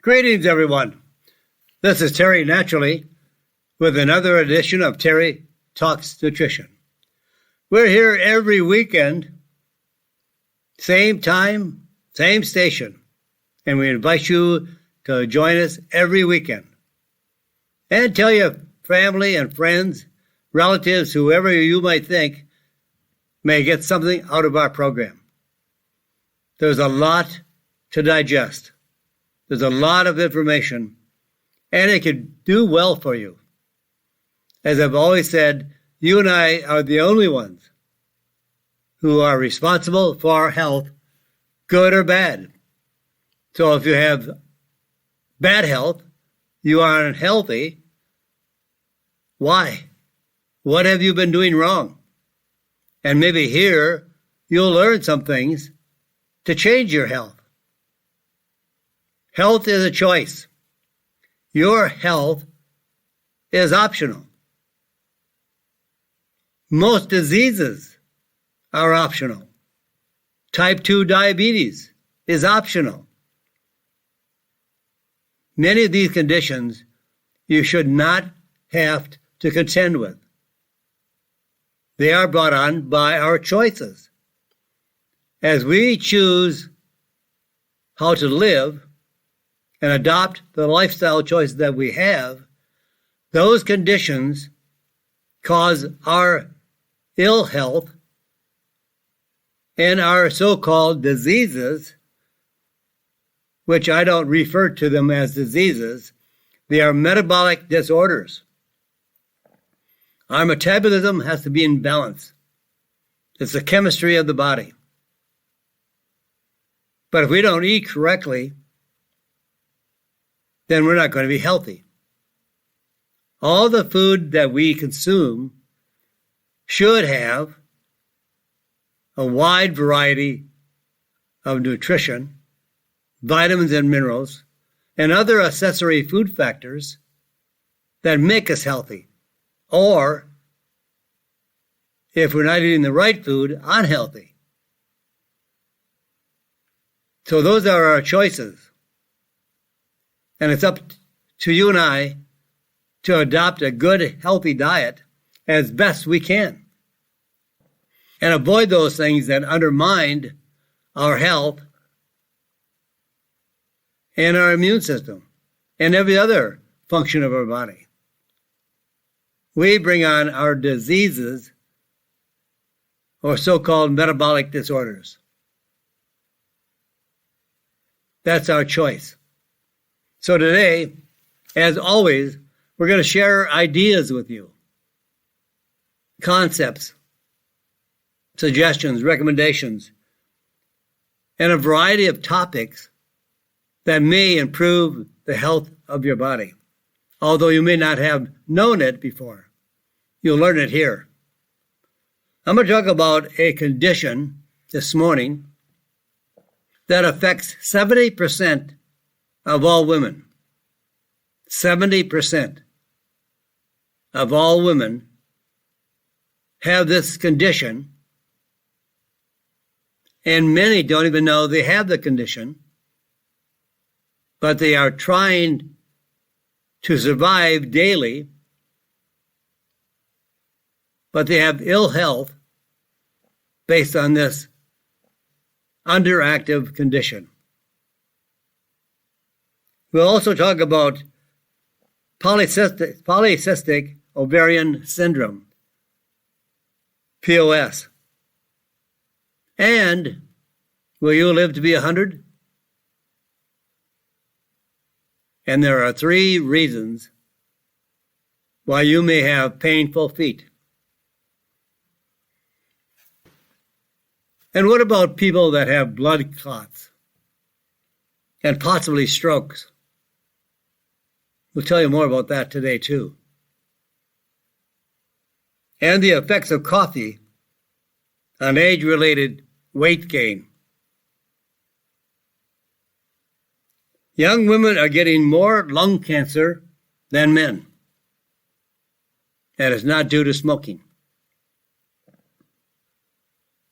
Greetings, everyone. This is Terry Naturally with another edition of Terry Talks Nutrition. We're here every weekend, same time, same station, and we invite you to join us every weekend. And tell your family and friends, relatives, whoever you might think may get something out of our program. There's a lot to digest. There's a lot of information, and it could do well for you. As I've always said, you and I are the only ones who are responsible for our health, good or bad. So if you have bad health, you are unhealthy. Why? What have you been doing wrong? And maybe here you'll learn some things to change your health. Health is a choice. Your health is optional. Most diseases are optional. Type 2 diabetes is optional. Many of these conditions you should not have to contend with. They are brought on by our choices. As we choose how to live and adopt the lifestyle choices that we have, those conditions cause our ill health and our so-called diseases, which I don't refer to them as diseases. They are metabolic disorders. Our metabolism has to be in balance. It's the chemistry of the body. But if we don't eat correctly, then we're not going to be healthy. All the food that we consume should have a wide variety of nutrition, vitamins and minerals, and other accessory food factors that make us healthy. Or, if we're not eating the right food, unhealthy. So those are our choices. And it's up to you and I to adopt a good, healthy diet as best we can. And avoid those things that undermine our health and our immune system and every other function of our body. We bring on our diseases or so-called metabolic disorders. That's our choice. So today, as always, we're going to share ideas with you, concepts, suggestions, recommendations, and a variety of topics that may improve the health of your body. Although you may not have known it before, you'll learn it here. I'm going to talk about a condition this morning that affects 70% of all women. 70% of all women have this condition, and many don't even know they have the condition, but they are trying to survive daily, but they have ill health based on this underactive condition. We'll also talk about polycystic ovarian syndrome, POS. And will you live to be 100? And there are 3 reasons why you may have painful feet. And what about people that have blood clots and possibly strokes? We'll tell you more about that today, too. And the effects of coffee on age-related weight gain. Young women are getting more lung cancer than men. That is not due to smoking.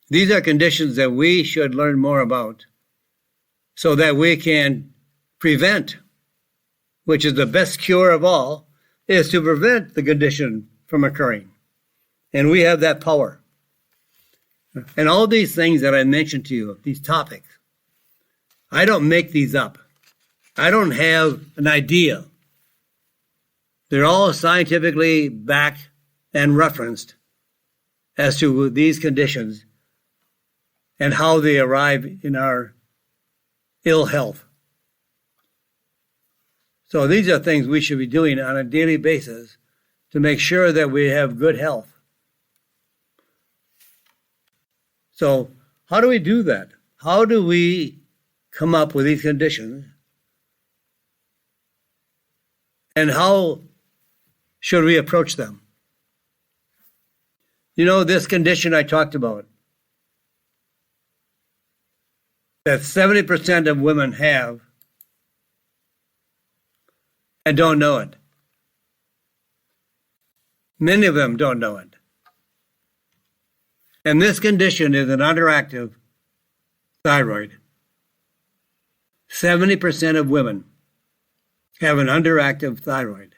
These are conditions that we should learn more about so that we can prevent which is the best cure of all, is to prevent the condition from occurring. And we have that power. And all these things that I mentioned to you, these topics, I don't make these up. I don't have an idea. They're all scientifically backed and referenced as to these conditions and how they arrive in our ill health. So these are things we should be doing on a daily basis to make sure that we have good health. So how do we do that? How do we come up with these conditions? And how should we approach them? You know, this condition I talked about, that 70% of women have and don't know it. Many of them don't know it. And this condition is an underactive thyroid. 70% of women have an underactive thyroid.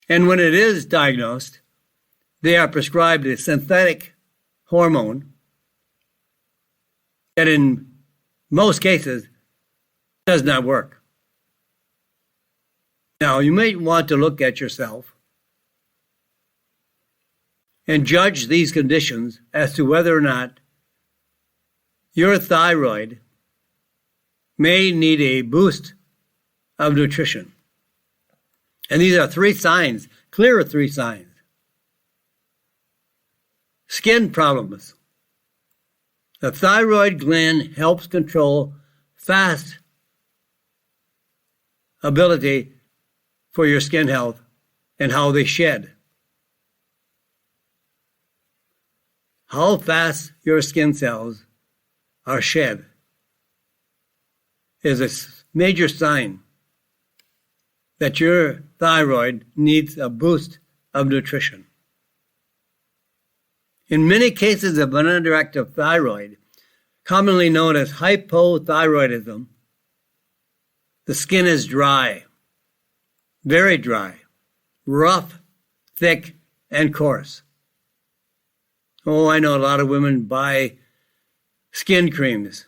And when it is diagnosed, they are prescribed a synthetic hormone that in most cases does not work. Now, you may want to look at yourself and judge these conditions as to whether or not your thyroid may need a boost of nutrition. And these are three signs, clear three signs. Skin problems. The thyroid gland helps control fast ability for your skin health and how they shed. How fast your skin cells are shed is a major sign that your thyroid needs a boost of nutrition. In many cases of an underactive thyroid, commonly known as hypothyroidism, the skin is dry, very dry, rough, thick, and coarse. Oh, I know a lot of women buy skin creams,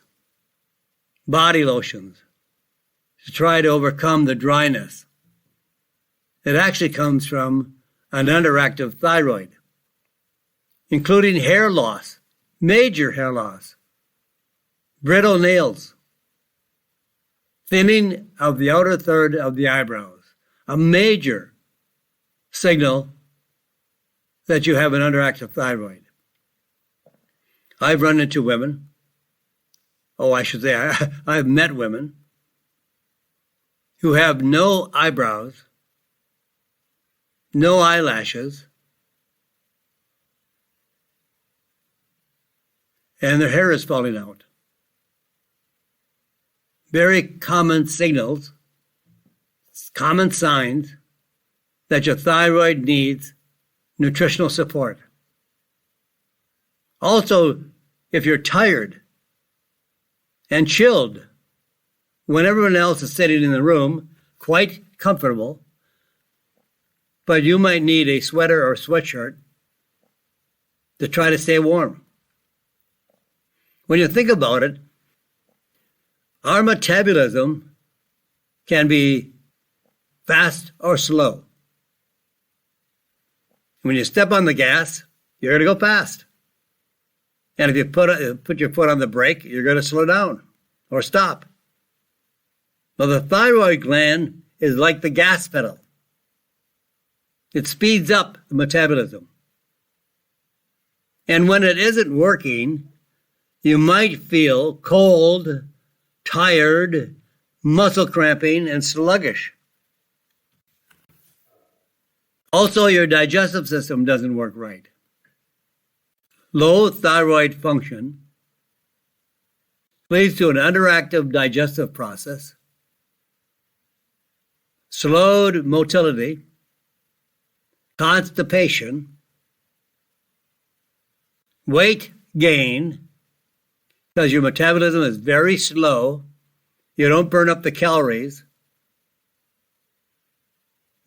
body lotions, to try to overcome the dryness. It actually comes from an underactive thyroid, including hair loss, major hair loss, brittle nails, thinning of the outer third of the eyebrows, a major signal that you have an underactive thyroid. I've run into women, I've met women who have no eyebrows, no eyelashes, and their hair is falling out. Very common signals, common signs that your thyroid needs nutritional support. Also, if you're tired and chilled when everyone else is sitting in the room, quite comfortable, but you might need a sweater or sweatshirt to try to stay warm. When you think about it, our metabolism can be fast or slow. When you step on the gas, you're going to go fast. And if you put your foot on the brake, you're going to slow down or stop. Well, the thyroid gland is like the gas pedal. It speeds up the metabolism. And when it isn't working, you might feel cold, tired, muscle cramping, and sluggish. Also, your digestive system doesn't work right. Low thyroid function leads to an underactive digestive process, slowed motility, constipation, weight gain, because your metabolism is very slow, you don't burn up the calories,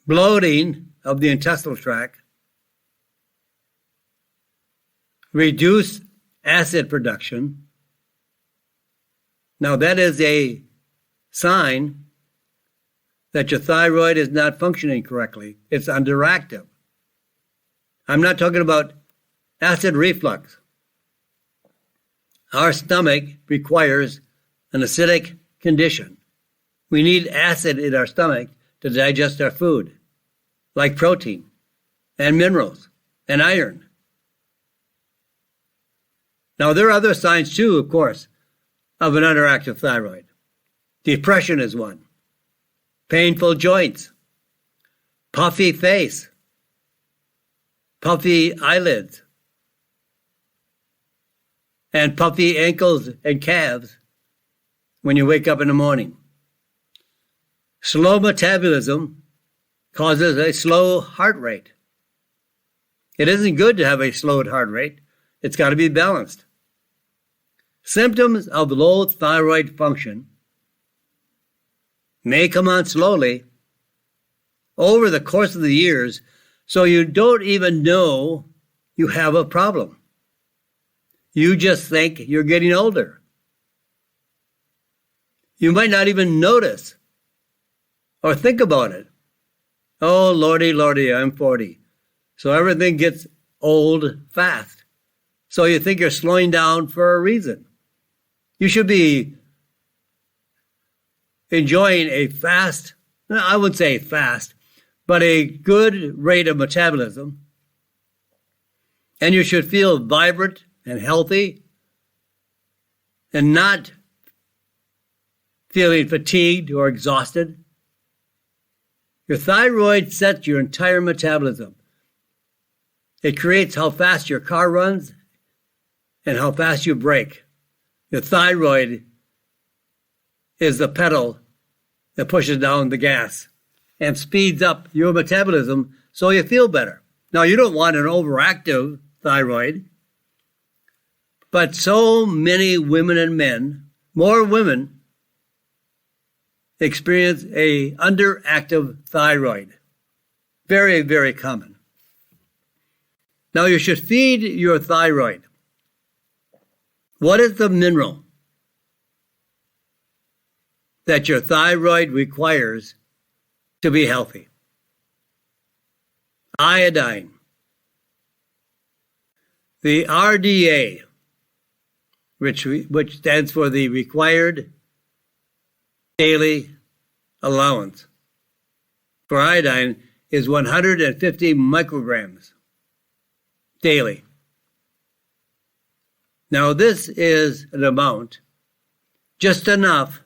bloating of the intestinal tract, reduced acid production. Now that is a sign that your thyroid is not functioning correctly. It's underactive. I'm not talking about acid reflux. Our stomach requires an acidic condition. We need acid in our stomach to digest our food, like protein and minerals and iron. Now, there are other signs too, of course, of an underactive thyroid. Depression is one. Painful joints, puffy face, puffy eyelids, and puffy ankles and calves when you wake up in the morning. Slow metabolism causes a slow heart rate. It isn't good to have a slowed heart rate. It's got to be balanced. Symptoms of low thyroid function may come on slowly over the course of the years, so you don't even know you have a problem. You just think you're getting older. You might not even notice or think about it. Oh, Lordy, Lordy, I'm 40. So everything gets old fast. So you think you're slowing down for a reason. You should be enjoying a fast, I wouldn't say fast, but a good rate of metabolism. And you should feel vibrant and healthy and not feeling fatigued or exhausted. Your thyroid sets your entire metabolism. It creates how fast your car runs and how fast you brake. Your thyroid is the pedal that pushes down the gas and speeds up your metabolism so you feel better. Now, you don't want an overactive thyroid, but so many women and men, more women, experience a underactive thyroid. Very, very common. Now, you should feed your thyroid. What is the mineral that your thyroid requires to be healthy? Iodine. The RDA, which stands for the required daily allowance for iodine, is 150 micrograms daily. Now, this is an amount just enough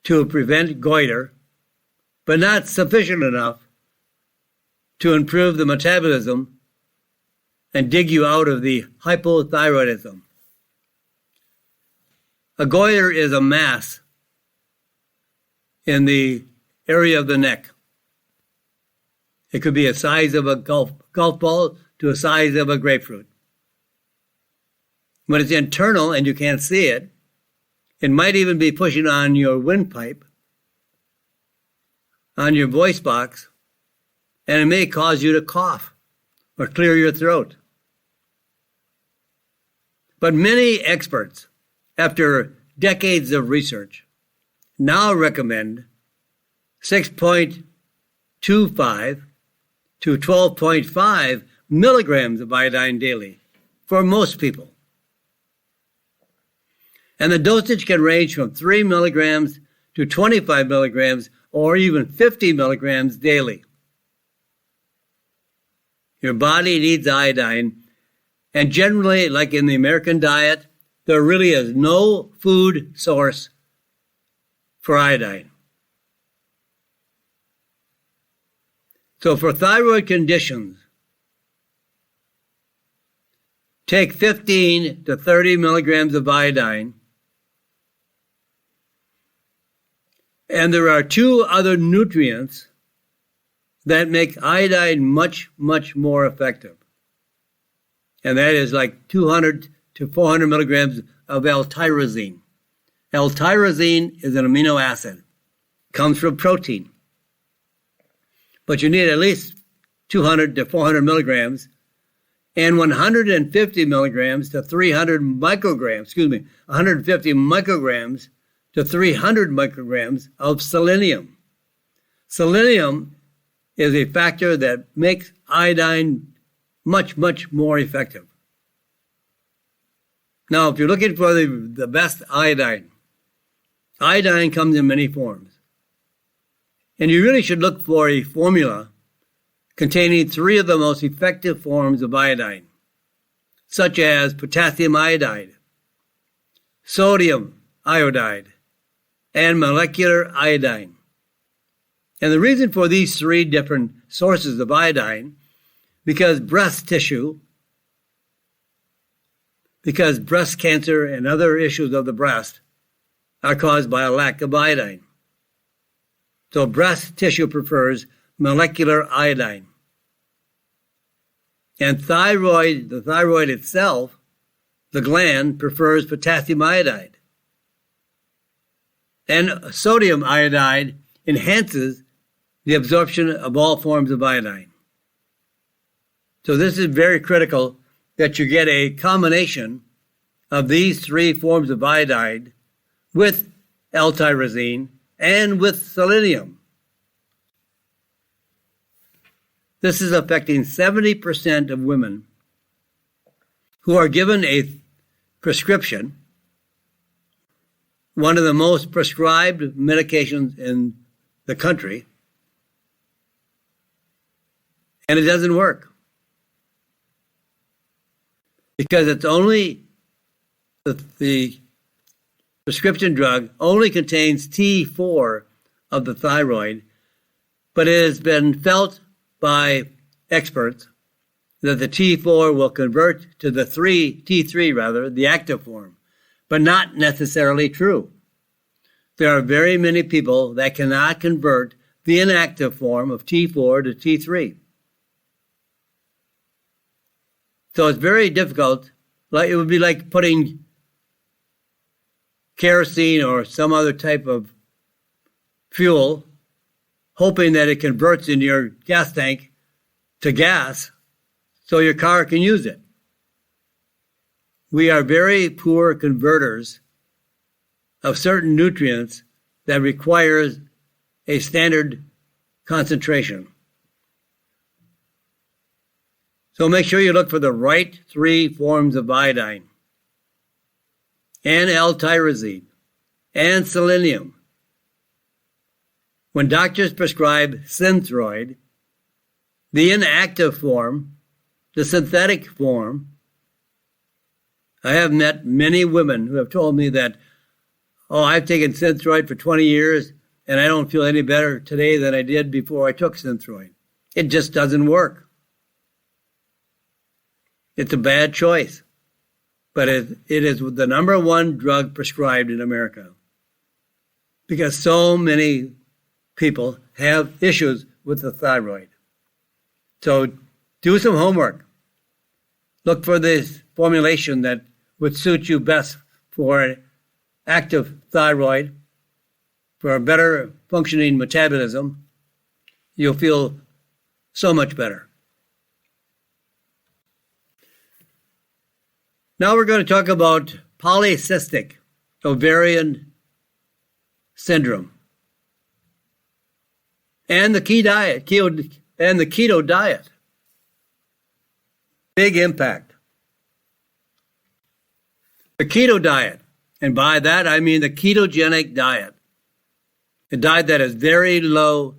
to prevent goiter, but not sufficient enough to improve the metabolism and dig you out of the hypothyroidism. A goiter is a mass in the area of the neck. It could be a size of a golf ball to a size of a grapefruit. When it's internal and you can't see it, it might even be pushing on your windpipe, on your voice box, and it may cause you to cough or clear your throat. But many experts, after decades of research, now recommend 6.25 to 12.5 milligrams of iodine daily for most people. And the dosage can range from 3 milligrams to 25 milligrams or even 50 milligrams daily. Your body needs iodine, and generally, like in the American diet, there really is no food source for iodine. So for thyroid conditions, take 15 to 30 milligrams of iodine. And there are two other nutrients that make iodine much, much more effective. And that is like 200 to 400 milligrams of L-tyrosine. L-tyrosine is an amino acid. Comes from protein. but you need at least 200 to 400 milligrams and 150 milligrams to 300 micrograms, 150 micrograms to 300 micrograms of selenium. Selenium is a factor that makes iodine much, much more effective. Now, if you're looking for the best iodine, iodine comes in many forms. And you really should look for a formula containing 3 of the most effective forms of iodine, such as potassium iodide, sodium iodide, and molecular iodine. And the reason for these 3 different sources of iodine, because breast cancer and other issues of the breast are caused by a lack of iodine. So breast tissue prefers molecular iodine. And the thyroid itself, the gland, prefers potassium iodide. And sodium iodide enhances the absorption of all forms of iodine. So this is very critical that you get a combination of these 3 forms of iodine with L-tyrosine and with selenium. This is affecting 70% of women who are given a prescription, one of the most prescribed medications in the country, and it doesn't work. Because it's only, the prescription drug only contains T4 of the thyroid, but it has been felt by experts that the T4 will convert to the T3, the active form, but not necessarily true. There are very many people that cannot convert the inactive form of T4 to T3. So it's very difficult. It would be like putting kerosene or some other type of fuel, hoping that it converts in your gas tank to gas so your car can use it. We are very poor converters of certain nutrients that requires a standard concentration. So make sure you look for the right 3 forms of iodine, and L-tyrosine, and selenium. When doctors prescribe Thyroid, the inactive form, the synthetic form, I have met many women who have told me that, I've taken Thyroid for 20 years and I don't feel any better today than I did before I took Thyroid. It just doesn't work. It's a bad choice, but it is the number 1 drug prescribed in America because so many people have issues with the thyroid. So do some homework. Look for this formulation that would suit you best for an active thyroid, for a better functioning metabolism. You'll feel so much better. Now we're going to talk about polycystic ovarian syndrome and the keto diet. Big impact. The keto diet, and by that I mean the ketogenic diet, a diet that is very low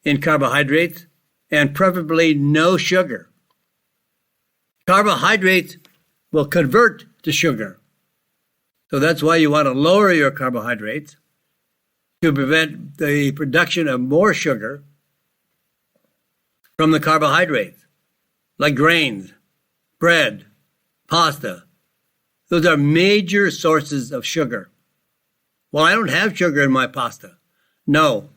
in carbohydrates and preferably no sugar. Carbohydrates will convert to sugar. So that's why you want to lower your carbohydrates to prevent the production of more sugar from the carbohydrates, like grains, bread, pasta. Those are major sources of sugar. Well, I don't have sugar in my pasta. No.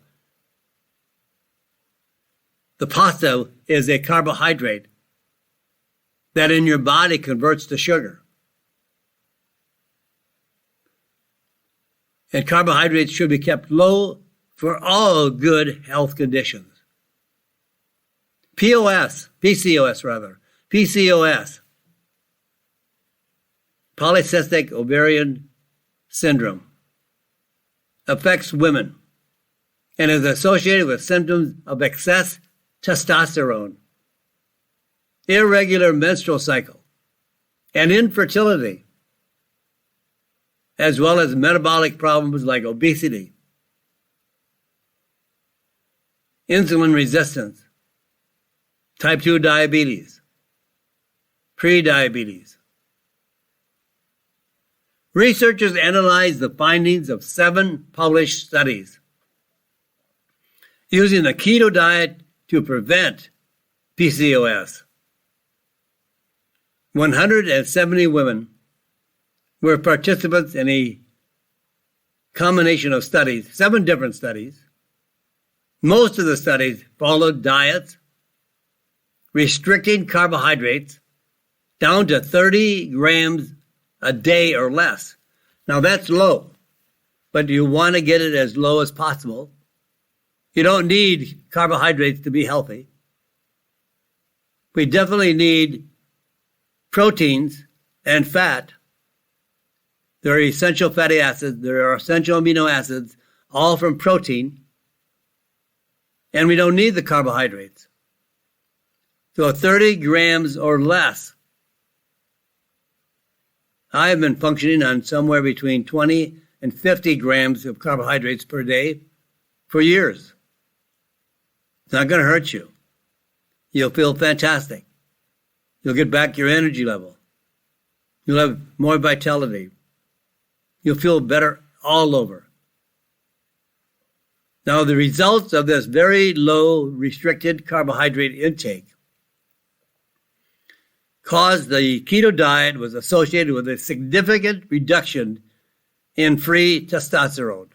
The pasta is a carbohydrate that in your body converts to sugar. And carbohydrates should be kept low for all good health conditions. PCOS, polycystic ovarian syndrome, affects women and is associated with symptoms of excess testosterone, irregular menstrual cycle, and infertility, as well as metabolic problems like obesity, insulin resistance, type 2 diabetes, prediabetes. Researchers analyzed the findings of 7 published studies using the keto diet to prevent PCOS. 170 women were participants in a combination of studies, 7 different studies. Most of the studies followed diets restricting carbohydrates down to 30 grams a day or less. Now that's low, but you want to get it as low as possible. You don't need carbohydrates to be healthy. We definitely need proteins and fat. There are essential fatty acids, there are essential amino acids, all from protein, and we don't need the carbohydrates. So 30 grams or less. I have been functioning on somewhere between 20 and 50 grams of carbohydrates per day for years. It's not going to hurt you. You'll feel fantastic. You'll get back your energy level. You'll have more vitality. You'll feel better all over. Now, the results of this very low restricted carbohydrate intake caused the keto diet was associated with a significant reduction in free testosterone.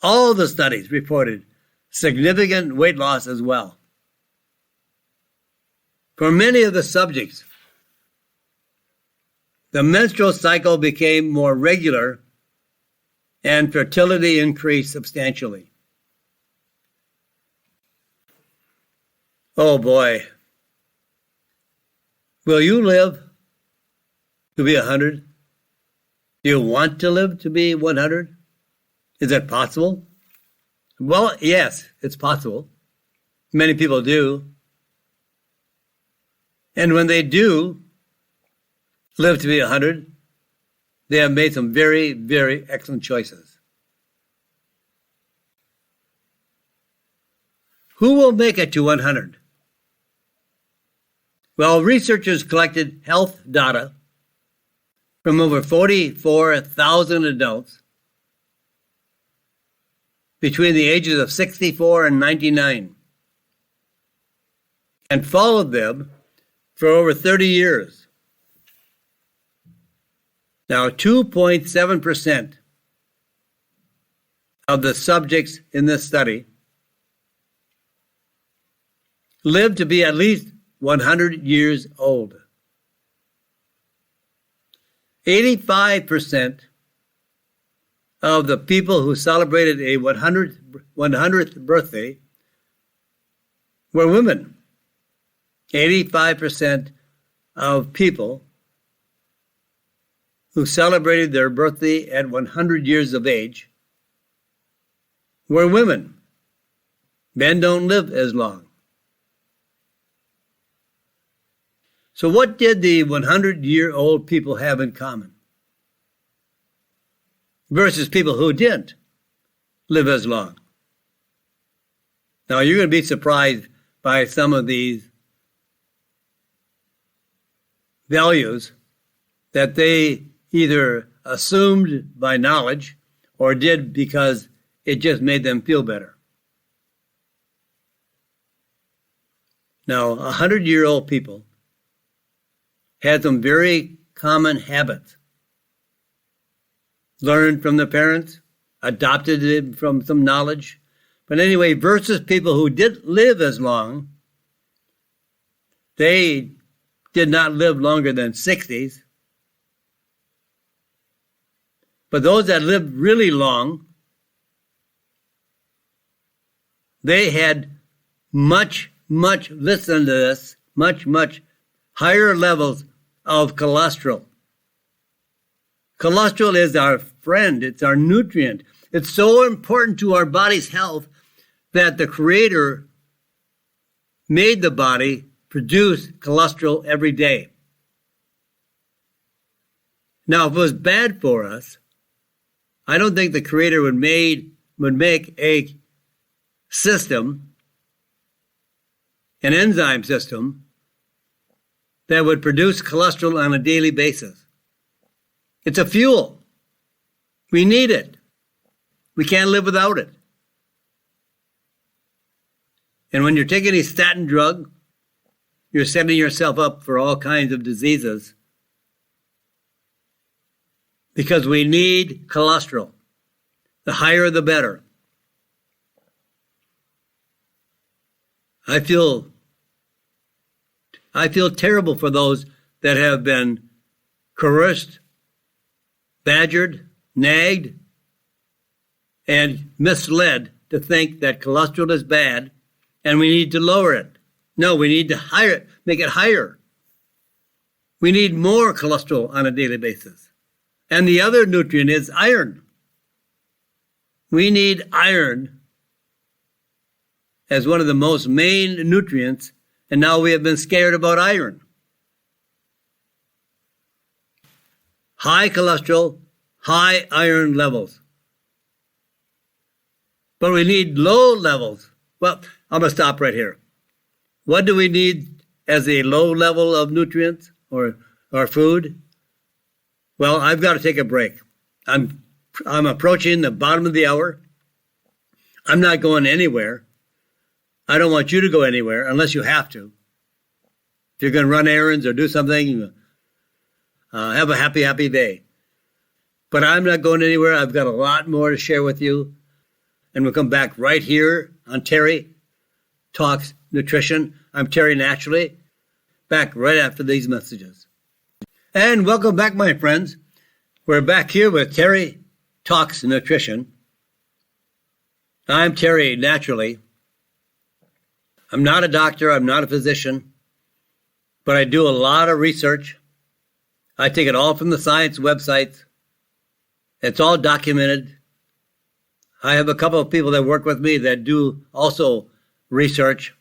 All the studies reported significant weight loss as well. For many of the subjects, the menstrual cycle became more regular and fertility increased substantially. Oh boy. Will you live to be 100? Do you want to live to be 100? Is it possible? Well, yes, it's possible. Many people do. And when they do live to be 100, they have made some very, very excellent choices. Who will make it to 100? Well, researchers collected health data from over 44,000 adults between the ages of 64 and 99 and followed them for over 30 years. Now, 2.7% of the subjects in this study lived to be at least 100 years old. 85% of the people who celebrated a 100th birthday were women. 85% of people who celebrated their birthday at 100 years of age were women. Men don't live as long. So what did the 100-year-old people have in common versus people who didn't live as long? Now, you're going to be surprised by some of these values that they either assumed by knowledge or did because it just made them feel better. Now, 100-year-old people had some very common habits. Learned from their parents, adopted it from some knowledge. But anyway, versus people who didn't live as long, they did not live longer than 60s. But those that lived really long, they had much listen to this, much higher levels of cholesterol. Cholesterol is our friend. It's our nutrient. It's so important to our body's health that the Creator made the body produce cholesterol every day. Now, if it was bad for us, I don't think the Creator would make a system, an enzyme system, that would produce cholesterol on a daily basis. It's a fuel. We need it. We can't live without it. And when you're taking a statin drug, you're setting yourself up for all kinds of diseases because we need cholesterol. The higher, the better. I feel terrible for those that have been coerced, badgered, nagged, and misled to think that cholesterol is bad and we need to lower it. No, we need to make it higher. We need more cholesterol on a daily basis. And the other nutrient is iron. We need iron as one of the most main nutrients, and now we have been scared about iron. High cholesterol, high iron levels. But we need low levels. Well, I'm going to stop right here. What do we need as a low level of nutrients or food? Well, I've got to take a break. I'm approaching the bottom of the hour. I'm not going anywhere. I don't want you to go anywhere unless you have to. If you're going to run errands or do something, have a happy day. But I'm not going anywhere. I've got a lot more to share with you. And we'll come back right here on Terry Talks Nutrition. I'm Terry Naturally, back right after these messages. And welcome back, my friends. We're back here with Terry Talks Nutrition. I'm Terry Naturally. I'm not a doctor. I'm not a physician. But I do a lot of research. I take it all from the science websites. It's all documented. I have a couple of people that work with me that do also research.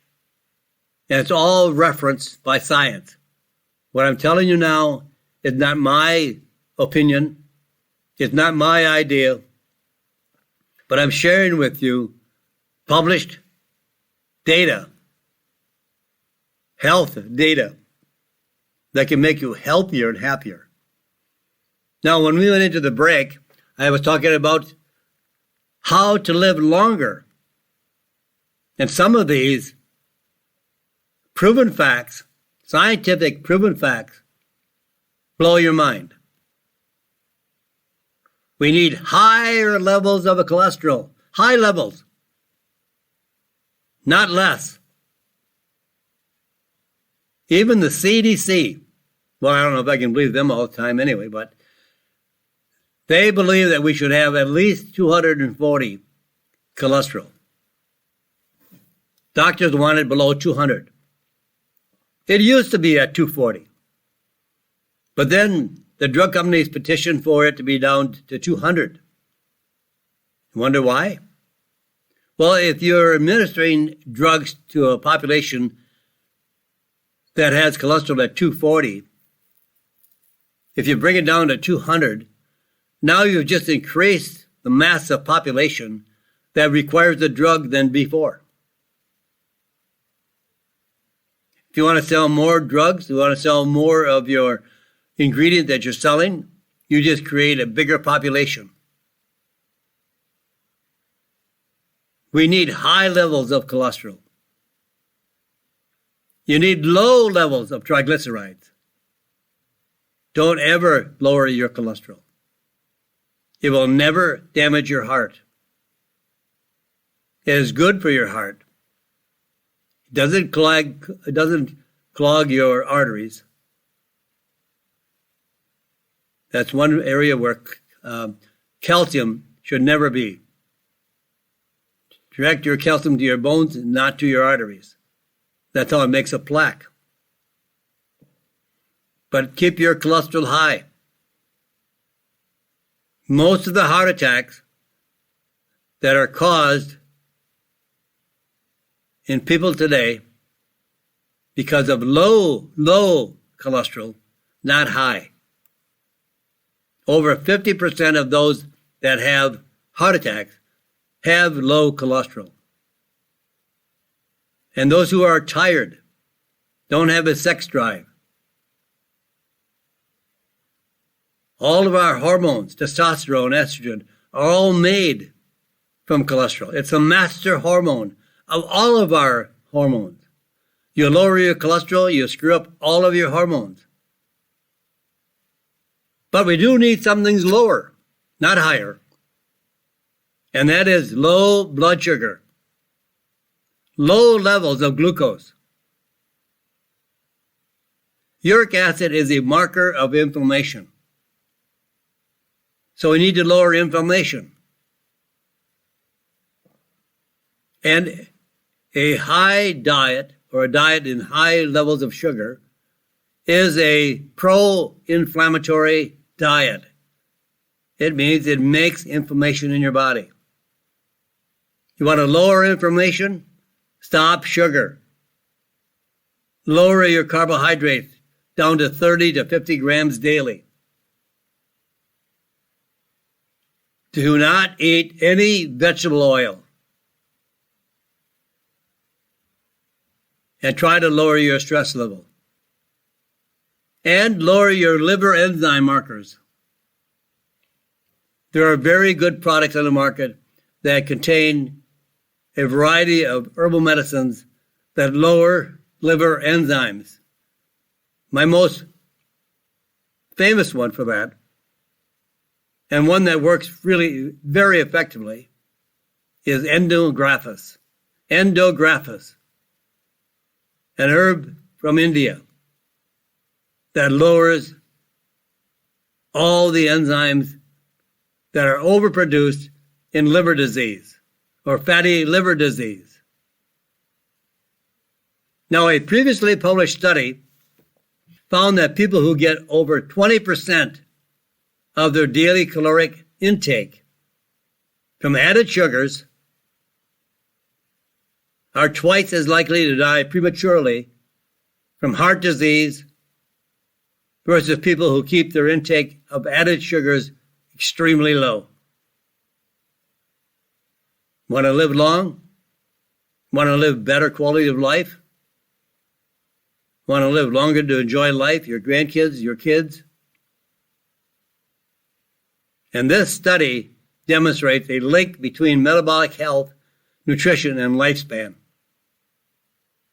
And it's all referenced by science. What I'm telling you now is not my opinion. It's not my idea. But I'm sharing with you published data, health data, that can make you healthier and happier. Now, when we went into the break, I was talking about how to live longer. And some of these proven facts, scientific proven facts, blow your mind. We need higher levels of cholesterol, high levels, not less. Even the CDC, well, I don't know if I can believe them all the time anyway, but they believe that we should have at least 240 cholesterol. Doctors want it below 200. It used to be at 240. But then the drug companies petitioned for it to be down to 200. You wonder why? Well, if you're administering drugs to a population that has cholesterol at 240, if you bring it down to 200, now you've just increased the mass of population that requires the drug than before. If you want to sell more drugs, you want to sell more of your ingredient that you're selling, you just create a bigger population. We need high levels of cholesterol. You need low levels of triglycerides. Don't ever lower your cholesterol. It will never damage your heart. It is good for your heart. It doesn't clog your arteries. That's one area where calcium should never be. Direct your calcium to your bones and not to your arteries. That's how it makes a plaque. But keep your cholesterol high. Most of the heart attacks that are caused in people today because of low cholesterol, not high. Over 50% of those that have heart attacks have low cholesterol. And those who are tired, don't have a sex drive. All of our hormones, testosterone, estrogen, are all made from cholesterol. It's a master hormone of all of our hormones. You lower your cholesterol, you screw up all of your hormones. But we do need some things lower, not higher. And that is low blood sugar, low levels of glucose. Uric acid is a marker of inflammation. So we need to lower inflammation. And a high diet, or a diet in high levels of sugar, is a pro-inflammatory diet. It means it makes inflammation in your body. You want to lower inflammation? Stop sugar. Lower your carbohydrates down to 30 to 50 grams daily. Do not eat any vegetable oil. And try to lower your stress level. And lower your liver enzyme markers. There are very good products on the market that contain a variety of herbal medicines that lower liver enzymes. My most famous one for that, and one that works really very effectively, is endographis. Endographis, an herb from India that lowers all the enzymes that are overproduced in liver disease or fatty liver disease. Now, a previously published study found that people who get over 20% of their daily caloric intake from added sugars are twice as likely to die prematurely from heart disease versus people who keep their intake of added sugars extremely low. Want to live long? Want to live better quality of life? Want to live longer to enjoy life, your grandkids, your kids? And this study demonstrates a link between metabolic health, nutrition, and lifespan.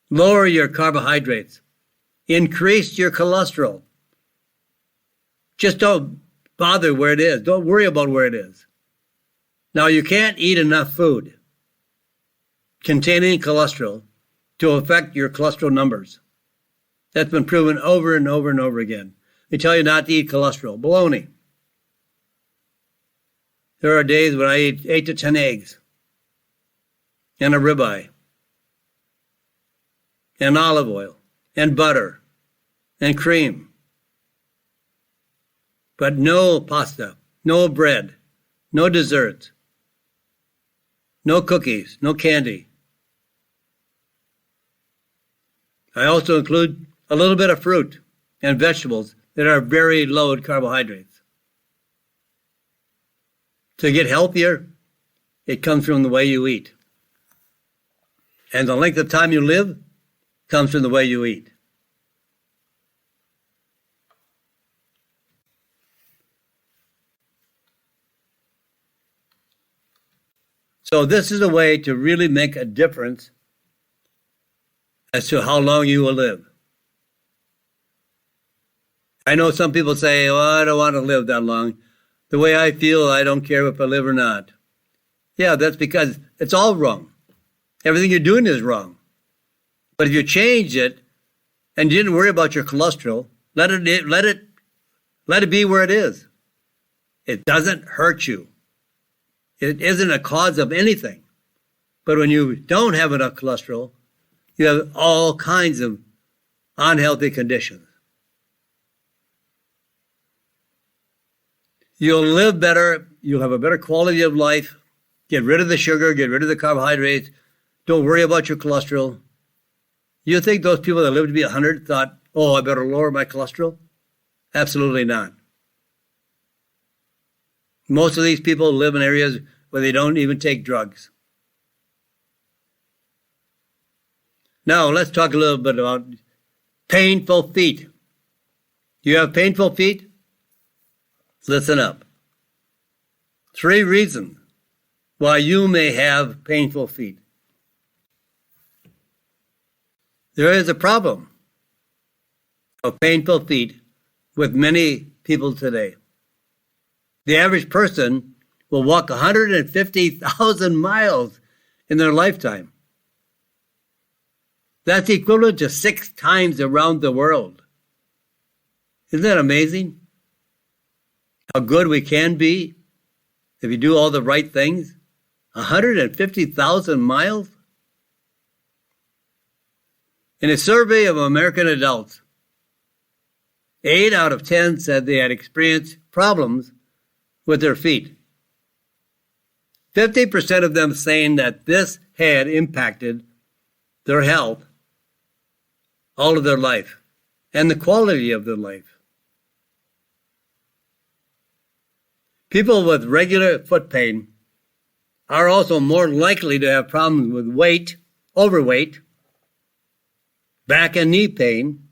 Lower your carbohydrates. Increase your cholesterol. Just don't bother where it is. Don't worry about where it is. Now, you can't eat enough food containing cholesterol to affect your cholesterol numbers. That's been proven over and over and over again. They tell you not to eat cholesterol. Baloney. There are days when I eat 8 to 10 eggs and a ribeye and olive oil and butter and cream. But no pasta, no bread, no desserts, no cookies, no candy. I also include a little bit of fruit and vegetables that are very low in carbohydrates. To get healthier, it comes from the way you eat. And the length of time you live comes from the way you eat. So this is a way to really make a difference as to how long you will live. I know some people say, well, I don't want to live that long. The way I feel, I don't care if I live or not. Yeah, that's because it's all wrong. Everything you're doing is wrong. But if you change it and you didn't worry about your cholesterol, let it be where it is. It doesn't hurt you. It isn't a cause of anything. But when you don't have enough cholesterol, you have all kinds of unhealthy conditions. You'll live better. You'll have a better quality of life. Get rid of the sugar. Get rid of the carbohydrates. Don't worry about your cholesterol. You think those people that lived to be 100 thought, oh, I better lower my cholesterol? Absolutely not. Most of these people live in areas where they don't even take drugs. Now, let's talk a little bit about painful feet. You have painful feet? Listen up. 3 reasons why you may have painful feet. There is a problem of painful feet with many people today. The average person will walk 150,000 miles in their lifetime. That's equivalent to 6 times around the world. Isn't that amazing? How good we can be if you do all the right things? 150,000 miles? In a survey of American adults, 8 out of 10 said they had experienced problems with their feet. 50% of them saying that this had impacted their health all of their life and the quality of their life. People with regular foot pain are also more likely to have problems with weight, overweight, back and knee pain,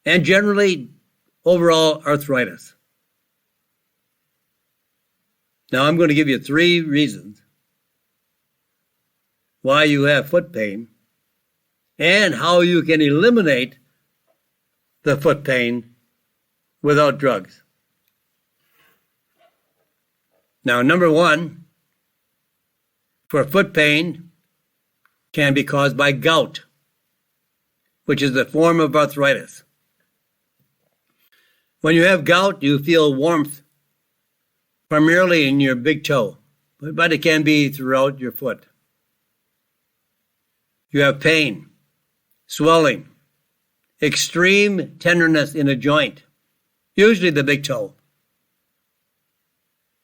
and generally overall arthritis. Now I'm going to give you 3 reasons why you have foot pain and how you can eliminate the foot pain without drugs. Now, number 1, for foot pain can be caused by gout, which is a form of arthritis. When you have gout, you feel warmth primarily in your big toe, but it can be throughout your foot. You have pain, swelling, extreme tenderness in a joint, usually the big toe,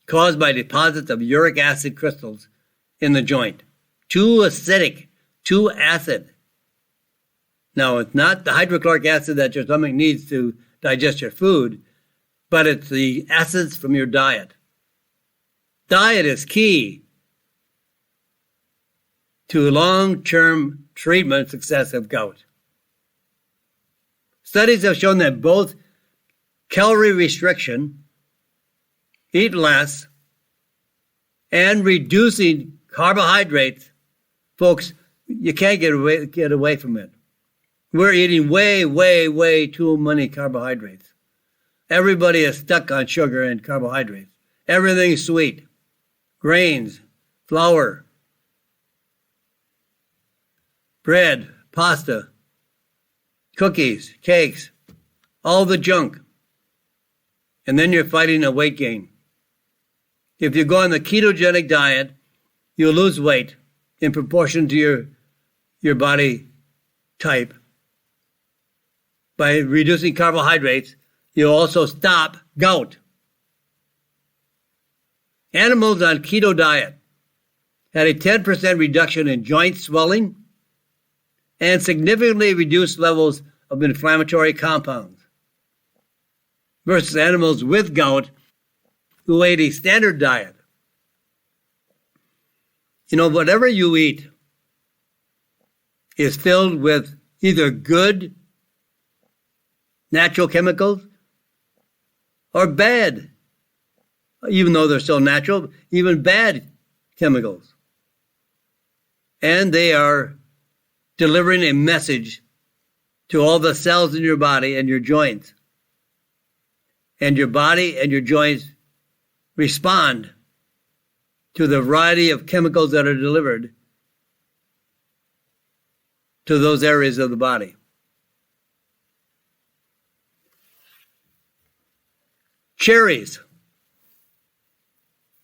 caused by deposits of uric acid crystals in the joint. Too acidic, too acid. Now, it's not the hydrochloric acid that your stomach needs to digest your food, but it's the acids from your diet. Diet is key to long-term treatment success of gout. Studies have shown that both calorie restriction, eat less, and reducing carbohydrates, folks, you can't get away from it. We're eating way too many carbohydrates. Everybody is stuck on sugar and carbohydrates. Everything's sweet. Grains, flour, bread, pasta, cookies, cakes, all the junk. And then you're fighting a weight gain. If you go on the ketogenic diet, you'll lose weight in proportion to your body type. By reducing carbohydrates, you'll also stop gout. Animals on keto diet had a 10% reduction in joint swelling and significantly reduced levels of inflammatory compounds versus animals with gout who ate a standard diet. You know, whatever you eat is filled with either good natural chemicals or bad, even though they're still natural, even bad chemicals. And they are delivering a message to all the cells in your body and your joints. And your body and your joints respond to the variety of chemicals that are delivered to those areas of the body. Cherries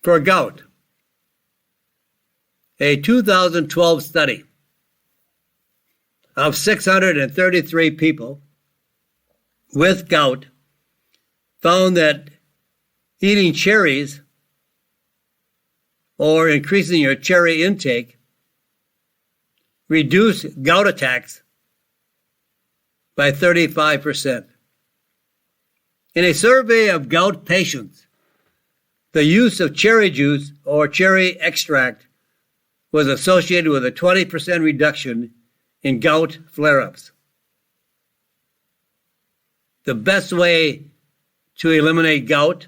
for gout. A 2012 study of 633 people with gout found that eating cherries or increasing your cherry intake reduced gout attacks by 35%. In a survey of gout patients, the use of cherry juice or cherry extract was associated with a 20% reduction in gout flare-ups. The best way to eliminate gout,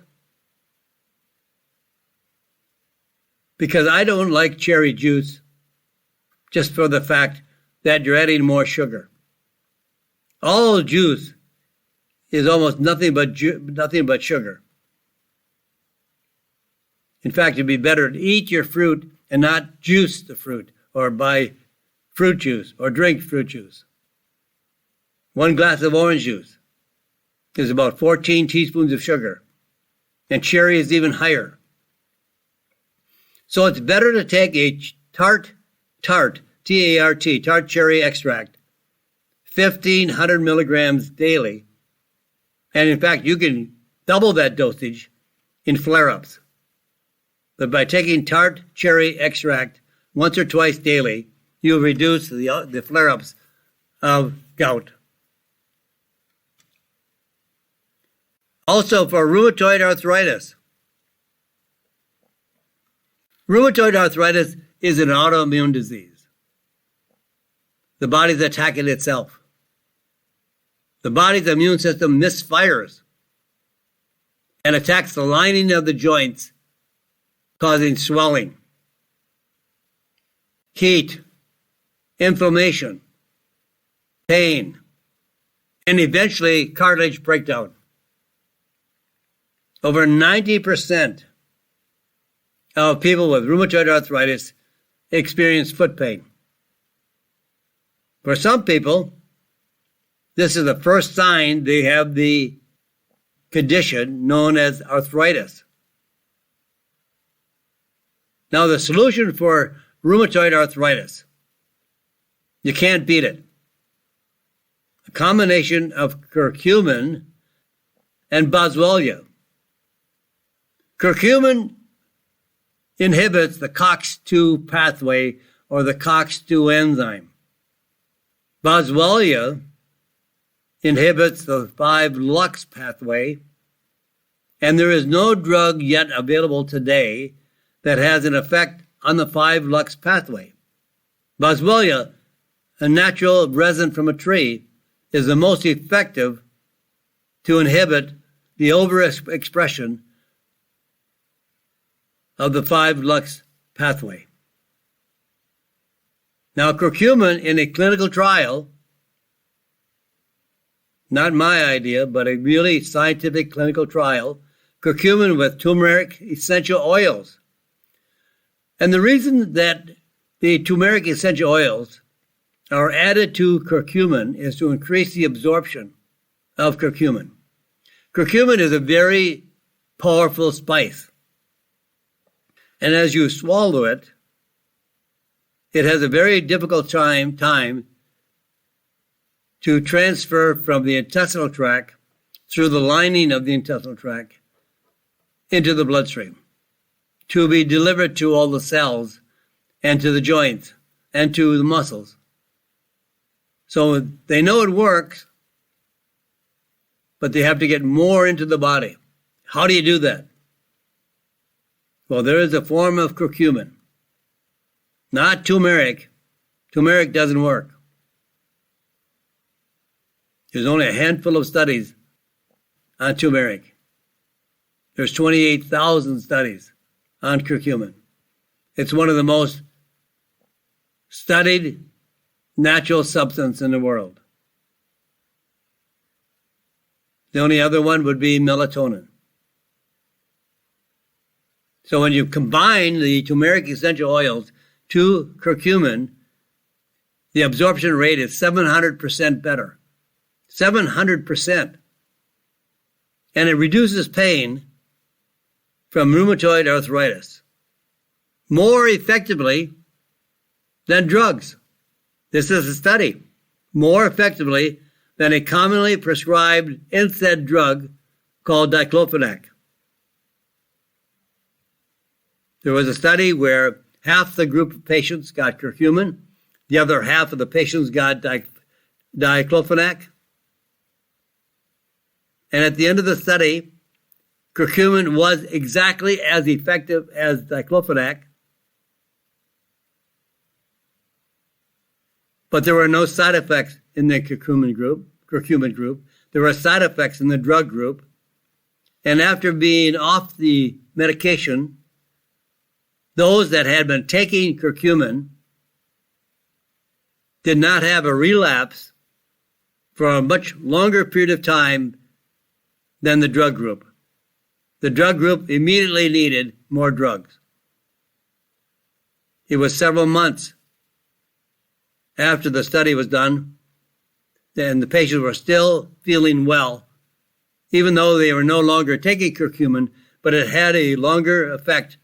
because I don't like cherry juice just for the fact that you're adding more sugar. All juice is almost nothing but sugar. In fact, it'd be better to eat your fruit and not juice the fruit or buy fruit juice or drink fruit juice. 1 glass of orange juice is about 14 teaspoons of sugar, and cherry is even higher. So it's better to take a tart, T-A-R-T, tart cherry extract, 1,500 milligrams daily. And in fact, you can double that dosage in flare-ups. But by taking tart cherry extract once or twice daily, you'll reduce the flare-ups of gout. Also, for rheumatoid arthritis. Rheumatoid arthritis is an autoimmune disease. The body's attacking itself. The body's immune system misfires and attacks the lining of the joints, causing swelling, heat, inflammation, pain, and eventually cartilage breakdown. Over 90% of people with rheumatoid arthritis experience foot pain. For some people, this is the first sign they have the condition known as arthritis. Now, the solution for rheumatoid arthritis, you can't beat it. A combination of curcumin and boswellia. Curcumin inhibits the COX-2 pathway or the COX-2 enzyme. Boswellia inhibits the 5-LUX pathway, and there is no drug yet available today that has an effect on the 5-LUX pathway. Boswellia, a natural resin from a tree, is the most effective to inhibit the overexpression of the 5-LUX pathway. Now, curcumin in a clinical trial, not my idea, but a really scientific clinical trial, curcumin with turmeric essential oils. And the reason that the turmeric essential oils are added to curcumin is to increase the absorption of curcumin. Curcumin is a very powerful spice. And as you swallow it, it has a very difficult time to transfer from the intestinal tract through the lining of the intestinal tract into the bloodstream, to be delivered to all the cells and to the joints and to the muscles. So they know it works, but they have to get more into the body. How do you do that? Well, there is a form of curcumin, not turmeric. Turmeric doesn't work. There's only a handful of studies on turmeric. There's 28,000 studies on curcumin. It's one of the most studied natural substances in the world. The only other one would be melatonin. So when you combine the turmeric essential oils to curcumin, the absorption rate is 700% better. 700%. And it reduces pain from rheumatoid arthritis more effectively than drugs. This is a study. more effectively than a commonly prescribed NSAID drug called diclofenac. There was a study where half the group of patients got curcumin, the other half of the patients got diclofenac. And at the end of the study, curcumin was exactly as effective as diclofenac, but there were no side effects in the curcumin group. There were side effects in the drug group. And after being off the medication, those that had been taking curcumin did not have a relapse for a much longer period of time than the drug group. The drug group immediately needed more drugs. It was several months after the study was done, and the patients were still feeling well, even though they were no longer taking curcumin, but it had a longer effect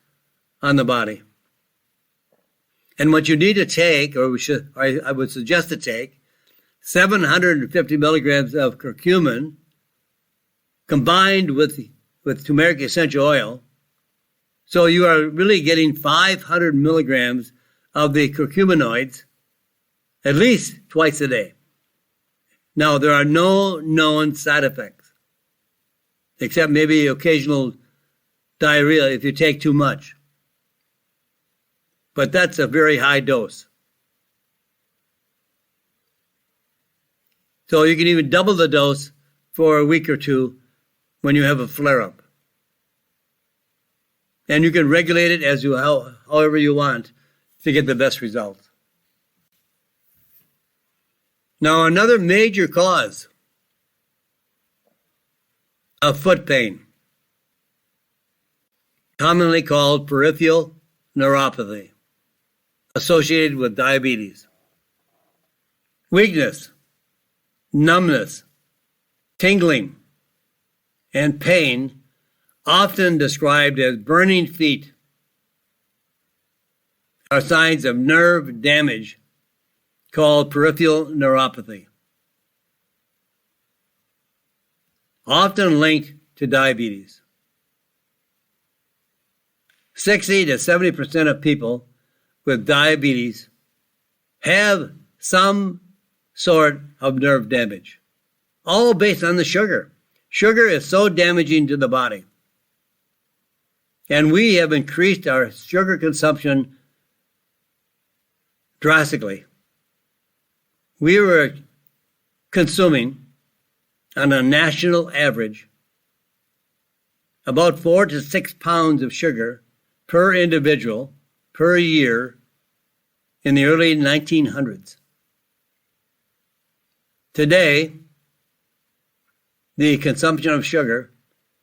on the body. And what you need to take, I would suggest to take, 750 milligrams of curcumin combined with turmeric essential oil. So you are really getting 500 milligrams of the curcuminoids at least twice a day. Now, there are no known side effects, except maybe occasional diarrhea if you take too much. But that's a very high dose. So you can even double the dose for a week or two when you have a flare-up. And you can regulate it however you want to get the best results. Now, another major cause of foot pain, commonly called peripheral neuropathy, associated with diabetes. Weakness, numbness, tingling, and pain, often described as burning feet, are signs of nerve damage called peripheral neuropathy, often linked to diabetes. 60 to 70% of people with diabetes have some sort of nerve damage, all based on the sugar. Sugar is so damaging to the body. And we have increased our sugar consumption drastically. We were consuming, on a national average, about 4 to 6 pounds of sugar per individual per year in the early 1900s. Today, the consumption of sugar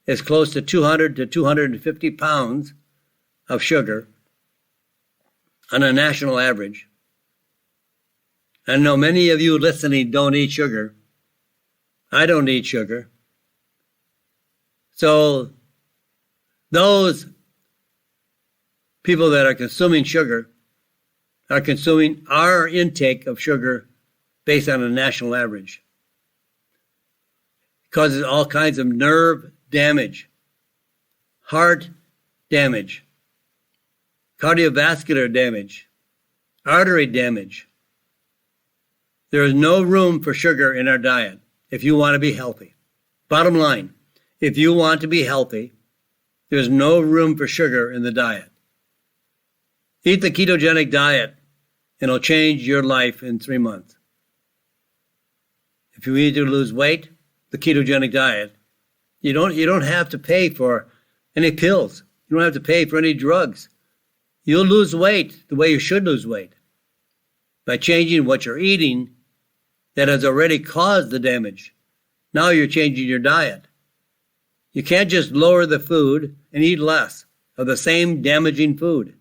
is close to 200 to 250 pounds of sugar on a national average. I know many of you listening don't eat sugar. I don't eat sugar. So those people that are consuming sugar are consuming our intake of sugar based on a national average. It causes all kinds of nerve damage, heart damage, cardiovascular damage, artery damage. There is no room for sugar in our diet if you want to be healthy. Bottom line, if you want to be healthy, there's no room for sugar in the diet. Eat the ketogenic diet, and it'll change your life in 3 months. If you need to lose weight, the ketogenic diet, you don't have to pay for any pills. You don't have to pay for any drugs. You'll lose weight the way you should lose weight, by changing what you're eating that has already caused the damage. Now you're changing your diet. You can't just lower the food and eat less of the same damaging food.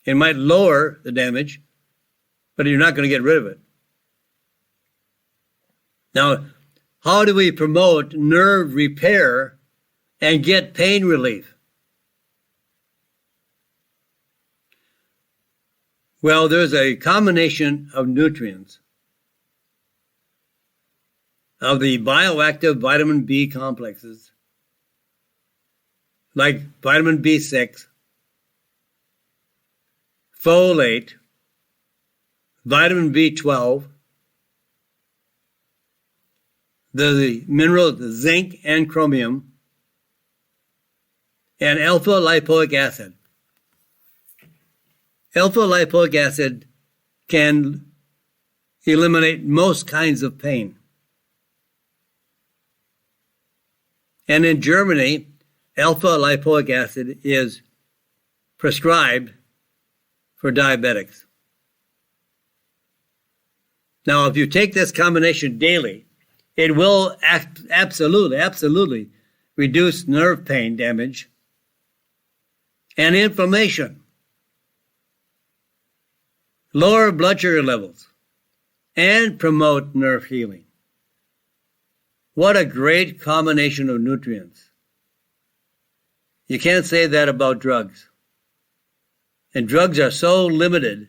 It might lower the damage, but you're not going to get rid of it. Now, how do we promote nerve repair and get pain relief? Well, there's a combination of nutrients of the bioactive vitamin B complexes, like vitamin B6, folate, vitamin B12, the minerals zinc and chromium, and alpha lipoic acid. Alpha lipoic acid can eliminate most kinds of pain. And in Germany, alpha lipoic acid is prescribed for diabetics. Now, if you take this combination daily, it will absolutely reduce nerve pain damage and inflammation, lower blood sugar levels, and promote nerve healing. What a great combination of nutrients. You can't say that about drugs. And drugs are so limited,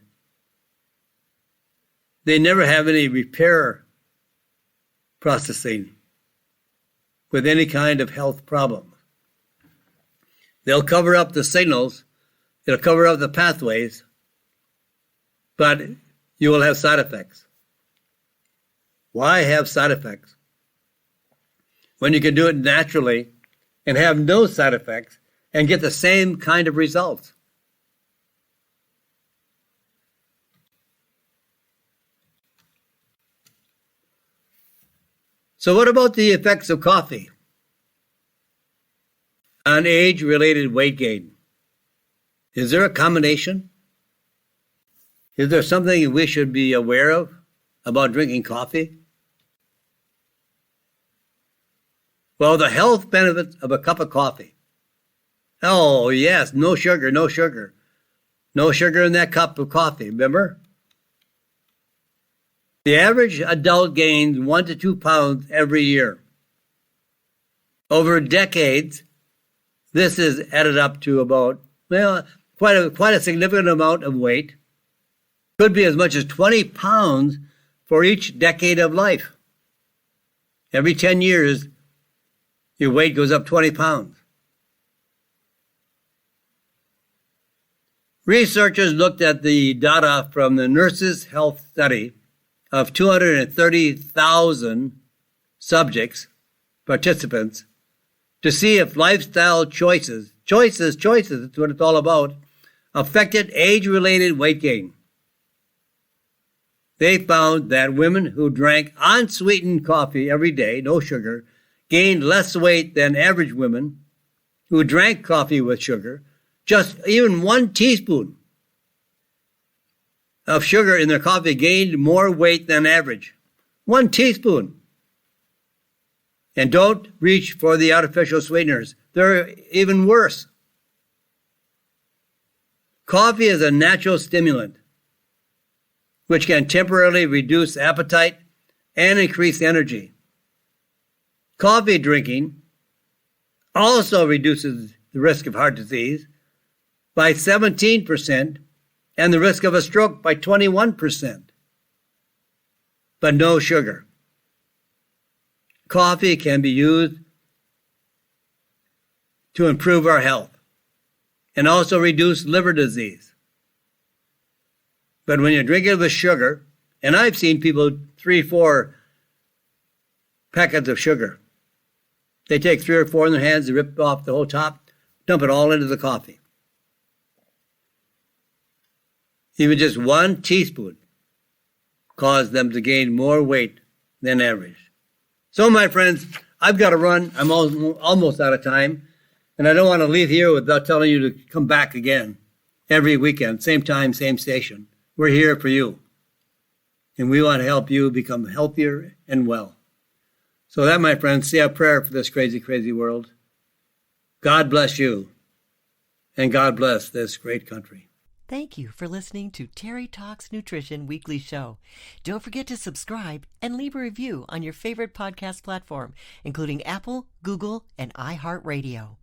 they never have any repair processing with any kind of health problem. They'll cover up the signals, they'll cover up the pathways, but you will have side effects. Why have side effects when you can do it naturally and have no side effects and get the same kind of results? So what about the effects of coffee on age-related weight gain? Is there a combination? Is there something we should be aware of about drinking coffee? Well, the health benefits of a cup of coffee. Oh, yes, no sugar, no sugar. No sugar in that cup of coffee, remember? The average adult gains 1 to 2 pounds every year. Over decades, this is added up to about, quite a significant amount of weight. Could be as much as 20 pounds for each decade of life. Every 10 years, your weight goes up 20 pounds. Researchers looked at the data from the Nurses' Health Study of 230,000 participants, to see if lifestyle choices, that's what it's all about, affected age-related weight gain. They found that women who drank unsweetened coffee every day, no sugar, gained less weight than average women who drank coffee with sugar. Just even 1 teaspoon of sugar in their coffee gained more weight than average. 1 teaspoon. And don't reach for the artificial sweeteners. They're even worse. Coffee is a natural stimulant, which can temporarily reduce appetite and increase energy. Coffee drinking also reduces the risk of heart disease by 17% and the risk of a stroke by 21%. But no sugar. Coffee can be used to improve our health and also reduce liver disease. But when you drink it with sugar, and I've seen people 3-4 packets of sugar. They take 3 or 4 in their hands, they rip off the whole top, dump it all into the coffee. Even just 1 teaspoon caused them to gain more weight than average. So, my friends, I've got to run. I'm almost out of time. And I don't want to leave here without telling you to come back again every weekend, same time, same station. We're here for you. And we want to help you become healthier and well. So that, my friends, say a prayer for this crazy, crazy world. God bless you. And God bless this great country. Thank you for listening to Terry Talks Nutrition Weekly Show. Don't forget to subscribe and leave a review on your favorite podcast platform, including Apple, Google, and iHeartRadio.